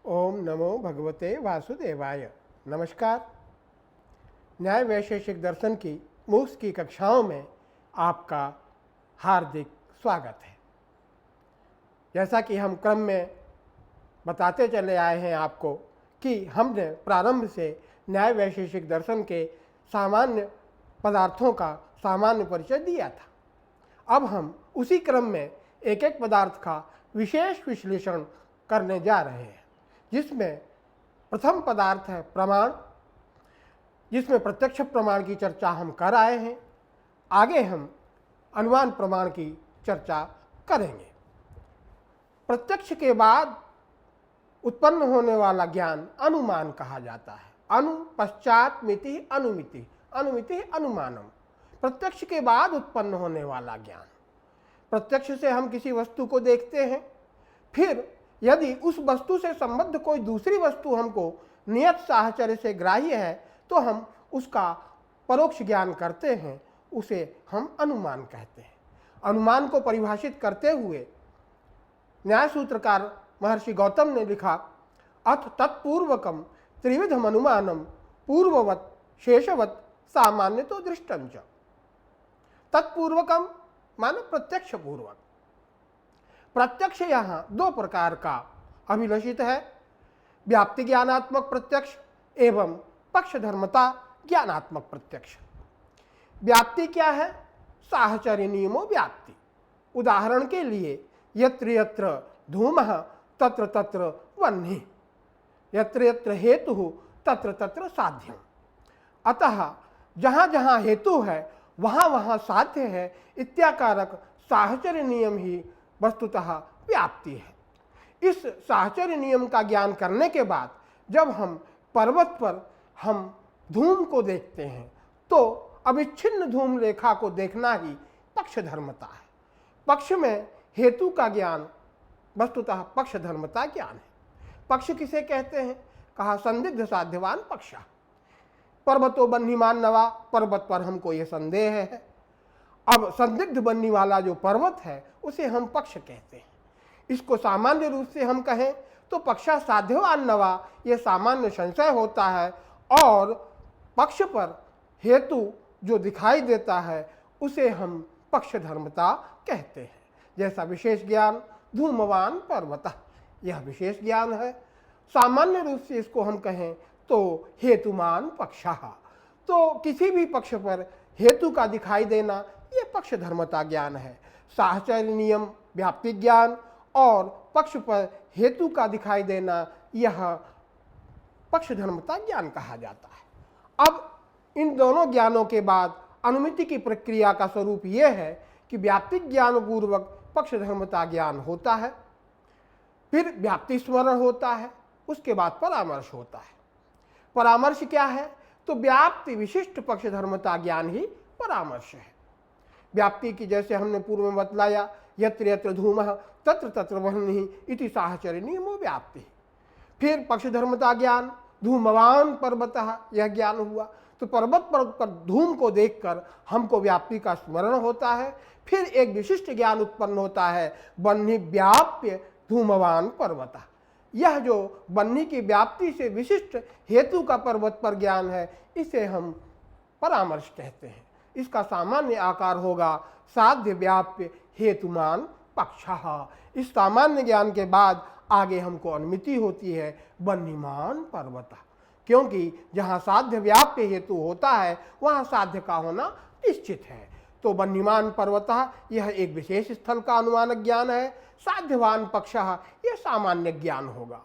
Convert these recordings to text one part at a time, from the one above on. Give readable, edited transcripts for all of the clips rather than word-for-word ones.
ओम नमो भगवते वासुदेवाय। नमस्कार। न्याय वैशेषिक दर्शन की मूक्स की कक्षाओं में आपका हार्दिक स्वागत है। जैसा कि हम क्रम में बताते चले आए हैं आपको कि हमने प्रारंभ से न्याय वैशेषिक दर्शन के सामान्य पदार्थों का सामान्य परिचय दिया था। अब हम उसी क्रम में एक एक पदार्थ का विशेष विश्लेषण करने जा रहे हैं, जिसमें प्रथम पदार्थ है प्रमाण, जिसमें प्रत्यक्ष प्रमाण की चर्चा हम कर आए हैं। आगे हम अनुमान प्रमाण की चर्चा करेंगे। प्रत्यक्ष के बाद उत्पन्न होने वाला ज्ञान अनुमान कहा जाता है। अनु पश्चात मिति अनुमिति, अनुमिति अनुमानम। प्रत्यक्ष के बाद उत्पन्न होने वाला ज्ञान। प्रत्यक्ष से हम किसी वस्तु को देखते हैं, फिर यदि उस वस्तु से संबद्ध कोई दूसरी वस्तु हमको नियत साहचर्य से ग्राह्य है तो हम उसका परोक्ष ज्ञान करते हैं, उसे हम अनुमान कहते हैं। अनुमान को परिभाषित करते हुए न्याय सूत्रकार महर्षि गौतम ने लिखा, अथ तत्पूर्वकम त्रिविधम अनुमानम पूर्ववत शेषवत सामान्य तो दृष्टं च। तत्पूर्वकम माने प्रत्यक्ष पूर्वक। प्रत्यक्ष यहाँ दो प्रकार का अभिलषित है, व्याप्ति ज्ञानात्मक प्रत्यक्ष एवं पक्षधर्मता ज्ञानात्मक प्रत्यक्ष। व्याप्ति क्या है? साहचर्य नियमो व्याप्ति। उदाहरण के लिए यत्र यत्र धूमः तत्र तत्र वह्निः, यत्र यत्र हेतुः तत्र तत्र साध्यम्। अतः जहाँ जहाँ हेतु है वहाँ वहाँ साध्य है इत्याकारक साहचर्य नियम ही वस्तुतः व्याप्ति है। इस साहचर्य नियम का ज्ञान करने के बाद जब हम पर्वत पर हम धूम को देखते हैं तो अविच्छिन्न धूम रेखा को देखना ही पक्षधर्मता है। पक्ष में हेतु का ज्ञान वस्तुतः पक्षधर्मता ज्ञान है। पक्ष किसे कहते हैं? कहा संदिग्ध साध्यवान पक्ष। पर्वतो बन्हीमान नवा, पर्वत पर हमको ये संदेह है। अब संदिग्ध बनने वाला जो पर्वत है उसे हम पक्ष कहते हैं। इसको सामान्य रूप से हम कहें तो पक्षा साध्यवान नवा, ये सामान्य संशय होता है और पक्ष पर हेतु जो दिखाई देता है उसे हम पक्षधर्मता कहते हैं। जैसा विशेष ज्ञान धूमवान पर्वत, यह विशेष ज्ञान है। सामान्य रूप से इसको हम कहें तो हेतुमान पक्षः, तो किसी भी पक्ष पर हेतु का दिखाई देना ये पक्षधर्मता ज्ञान है। साहचर्य नियम व्याप्ति ज्ञान और पक्ष पर हेतु का दिखाई देना यह पक्षधर्मता ज्ञान कहा जाता है। अब इन दोनों ज्ञानों के बाद अनुमिति की प्रक्रिया का स्वरूप यह है कि व्याप्ति ज्ञान पूर्वक पक्षधर्मता ज्ञान होता है, फिर व्याप्ति स्मरण होता है, उसके बाद परामर्श होता है। परामर्श क्या है? तो व्याप्ति विशिष्ट पक्षधर्मता ज्ञान ही परामर्श है। व्याप्ति की जैसे हमने पूर्व में बतलाया, यत्र यत्र धूमः तत्र तत्र वह्निः इति साहचर्य नियमो व्याप्ति। फिर पक्षधर्मता ज्ञान धूमवान पर्वतः, यह ज्ञान हुआ। तो पर्वत पर धूम को देखकर हमको व्याप्ति का स्मरण होता है। फिर एक विशिष्ट ज्ञान उत्पन्न होता है, वह्नि व्याप्य धूमवान पर्वतः। यह जो वह्नि की व्याप्ति से विशिष्ट हेतु का पर्वत पर ज्ञान है इसे हम परामर्श कहते हैं। इसका सामान्य आकार होगा साध्य व्याप्य हेतुमान पक्षः। इस सामान्य ज्ञान के बाद आगे हमको अनुमिति होती है वह्निमान पर्वत, क्योंकि जहाँ साध्य व्याप्य हेतु होता है वहाँ साध्य का होना निश्चित है। तो वह्निमान पर्वतः यह एक विशेष स्थल का अनुमानक ज्ञान है। साध्यवान पक्षः यह सामान्य ज्ञान होगा।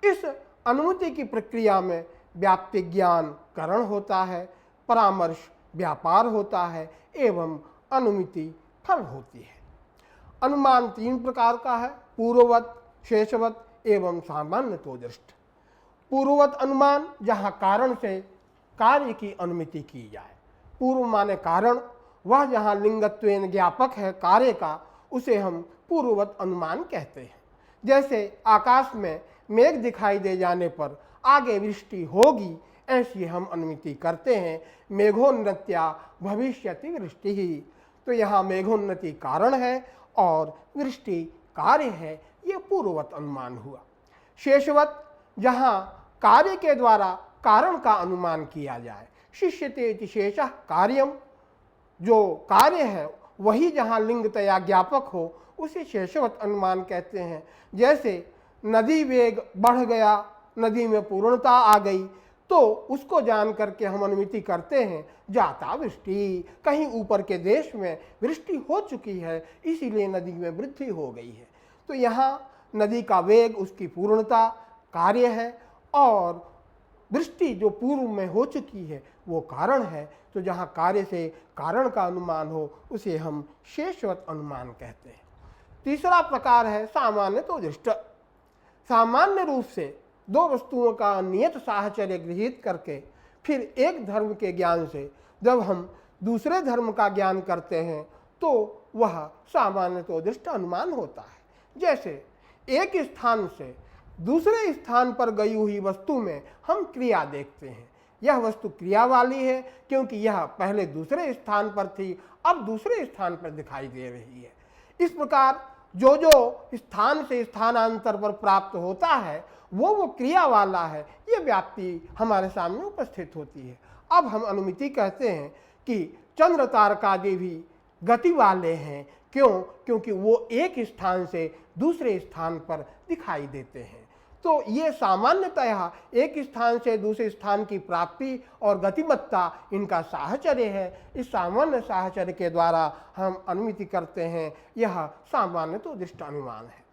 इस अनुमिति की प्रक्रिया में व्याप्ति ज्ञान करण होता है, परामर्श व्यापार होता है एवं अनुमिति फल होती है। अनुमान तीन प्रकार का है, पूर्ववत, शेषवत एवं सामान्य तो दृष्ट। पूर्ववत अनुमान जहाँ कारण से कार्य की अनुमिति की जाए। पूर्व माने कारण, वह जहाँ लिंगत्वेन ज्ञापक है कार्य का उसे हम पूर्ववत अनुमान कहते हैं। जैसे आकाश में मेघ दिखाई दे जाने पर आगे वृष्टि होगी, ऐसी हम अनुमिति करते हैं। मेघोन्नत्या भविष्यति वृष्टि ही, तो यहाँ मेघोन्नति कारण है और वृष्टि कार्य है, ये पूर्ववत अनुमान हुआ। शेषवत जहाँ कार्य के द्वारा कारण का अनुमान किया जाए। शिष्यते इति शेषः कार्यम, जो कार्य है वही जहाँ लिंगतया ज्ञापक हो उसे शेषवत अनुमान कहते हैं। जैसे नदी वेग बढ़ गया, नदी में पूर्णता आ गई, तो उसको जान करके हम अनुमिति करते हैं जाता वृष्टि, कहीं ऊपर के देश में वृष्टि हो चुकी है इसीलिए नदी में वृद्धि हो गई है। तो यहाँ नदी का वेग उसकी पूर्णता कार्य है और वृष्टि जो पूर्व में हो चुकी है वो कारण है। तो जहाँ कार्य से कारण का अनुमान हो उसे हम शेषवत अनुमान कहते हैं। तीसरा प्रकार है सामान्य तो दृष्ट। सामान्य रूप से दो वस्तुओं का नियत साहचर्य गृहीत करके फिर एक धर्म के ज्ञान से जब हम दूसरे धर्म का ज्ञान करते हैं तो वह सामान्य तो दृष्ट अनुमान होता है। जैसे एक स्थान से दूसरे स्थान पर गई हुई वस्तु में हम क्रिया देखते हैं, यह वस्तु क्रिया वाली है क्योंकि यह पहले दूसरे स्थान पर थी, अब दूसरे स्थान पर दिखाई दे रही है। इस प्रकार जो जो स्थान से स्थानांतर पर प्राप्त होता है वो क्रिया वाला है, ये व्याप्ति हमारे सामने उपस्थित होती है। अब हम अनुमिति कहते हैं कि चंद्र तारकादि भी गति वाले हैं। क्यों? क्योंकि वो एक स्थान से दूसरे स्थान पर दिखाई देते हैं। तो ये सामान्यतः एक स्थान से दूसरे स्थान की प्राप्ति और गतिमत्ता इनका साहचर्य है। इस सामान्य साहचर्य के द्वारा हम अनुमिति करते हैं, यह सामान्य तो दृष्ट अनुमान है।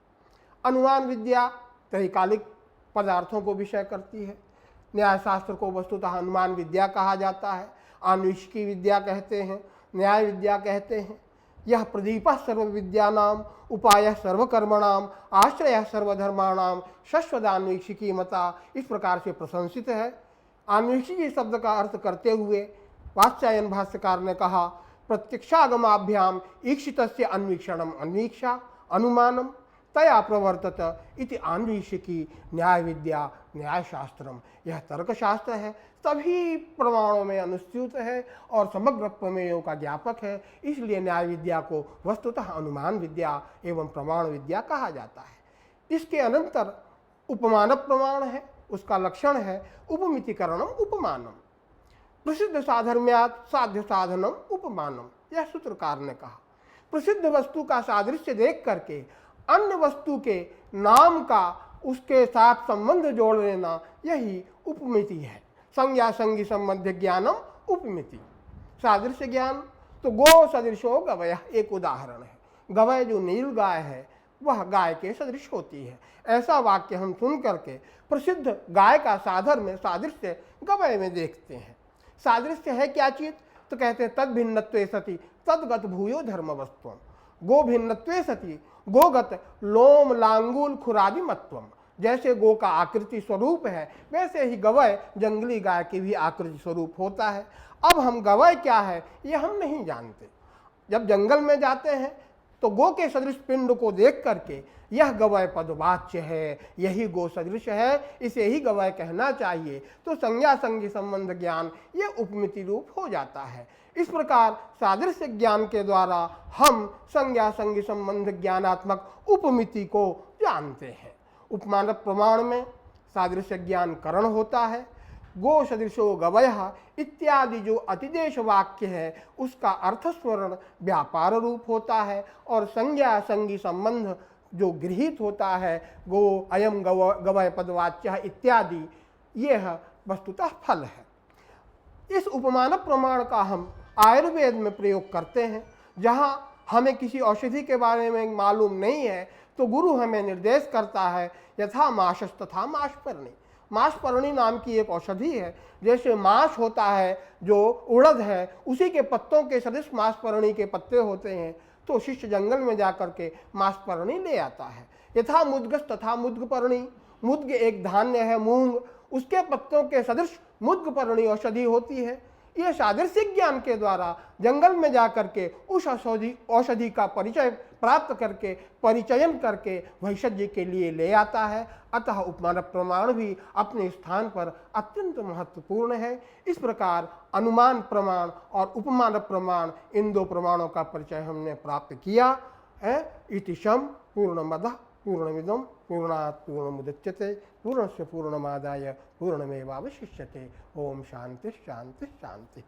अनुमान विद्या त्रैकालिक पदार्थों को विषय करती है। न्यायशास्त्र को वस्तुतः अनुमान विद्या कहा जाता है, आन्वेषिकी विद्या कहते हैं, न्याय विद्या कहते हैं। यह प्रदीप सर्व विद्यानाम उपाय सर्वकर्मणाम आश्रय सर्वधर्माणाम शश्वदान्वेषिकी मता, इस प्रकार से प्रशंसित है। अन्वेषिकी शब्द का अर्थ करते हुए वात्स्यायन भाष्यकार ने कहा प्रत्यक्षागमाभ्याम ईक्षितस्य अन्वीक्षणम अन्वीक्षा अनुमानम तया प्रवर्तत इति अन्वेषिकी न्याय विद्या न्यायशास्त्रम। यह तर्कशास्त्र है, सभी प्रमाणों में अनुस्यूत है और समग्र प्रमेयों का ज्ञापक है, इसलिए न्याय विद्या को वस्तुतः अनुमान विद्या एवं प्रमाण विद्या कहा जाता है। इसके अनंतर उपमान प्रमाण है, उसका लक्षण है उपमितिकरणम उपमानम। प्रसिद्ध साधर्म्यात् साध्य साधनम उपमानम, यह सूत्रकार ने कहा। प्रसिद्ध वस्तु का सादृश्य देख करके अन्य वस्तु के नाम का उसके साथ संबंध जोड़ लेना, यही उपमिति है। संज्ञा संगी संबंध ज्ञानम उपमिति। सादृश्य ज्ञान तो गो सदृशो गवय एक उदाहरण है। गवय जो नील गाय है वह गाय के सदृश होती है, ऐसा वाक्य हम सुन करके प्रसिद्ध गाय का साधर में सादृश्य गवय में देखते हैं। सादृश्य है क्या चीज? तो कहते हैं तद भिन्नत्वे सति तदगत भूयो धर्म वस्तु। गो भिन्नत्वे सति गोगत लोम लांगुल खुरादि मत्वम। जैसे गो का आकृति स्वरूप है वैसे ही गवय जंगली गाय की भी आकृति स्वरूप होता है। अब हम गवय क्या है ये हम नहीं जानते। जब जंगल में जाते हैं तो गो के सदृश पिंड को देख करके यह गवय पदवाच्य है, यही गो सदृश है, इसे ही गवय कहना चाहिए। तो संज्ञा संगी संबंध ज्ञान ये उपमिति रूप हो जाता है। इस प्रकार सादृश्य ज्ञान के द्वारा हम संज्ञा संगी संबंध ज्ञानात्मक उपमिति को जानते हैं। उपमान प्रमाण में सादृश्य ज्ञान करण होता है। गो सदृशो गवयः इत्यादि जो अतिदेश वाक्य है उसका अर्थस्वरण व्यापार रूप होता है और संज्ञा संगी संबंध जो गृहीत होता है गो अयम गवय पदवाच्य इत्यादि, यह वस्तुतः फल है। इस उपमान प्रमाण का हम आयुर्वेद में प्रयोग करते हैं। जहाँ हमें किसी औषधि के बारे में मालूम नहीं है तो गुरु हमें निर्देश करता है यथा माशस तथा माशपर्णी। माशपर्णी नाम की एक औषधि है। जैसे माश होता है जो उड़द है उसी के पत्तों के सदृश माशपर्णी के पत्ते होते हैं, तो शिष्य जंगल में जाकर के माशपर्णी ले आता है। यथा मुद्गस तथा मुद्गपर्णी। मुद्ग एक धान्य है मूंग, उसके पत्तों के सदृश मुद्गपर्णी औषधि होती है। यह सादृश्य ज्ञान के द्वारा जंगल में जाकर के उस औषधि का परिचय प्राप्त करके परिचयन करके वैषज्य के लिए ले आता है। अतः उपमान प्रमाण भी अपने स्थान पर अत्यंत महत्वपूर्ण है। इस प्रकार अनुमान प्रमाण और उपमान प्रमाण इन दो प्रमाणों का परिचय हमने प्राप्त किया है। इति शम पूर्णमदः पूर्णमिदं पूर्णात् पूर्णमुदच्यते पूर्णस्य पूर्णमादाय पूर्णमेवावशिष्यते। ओम शांति शांति शांति।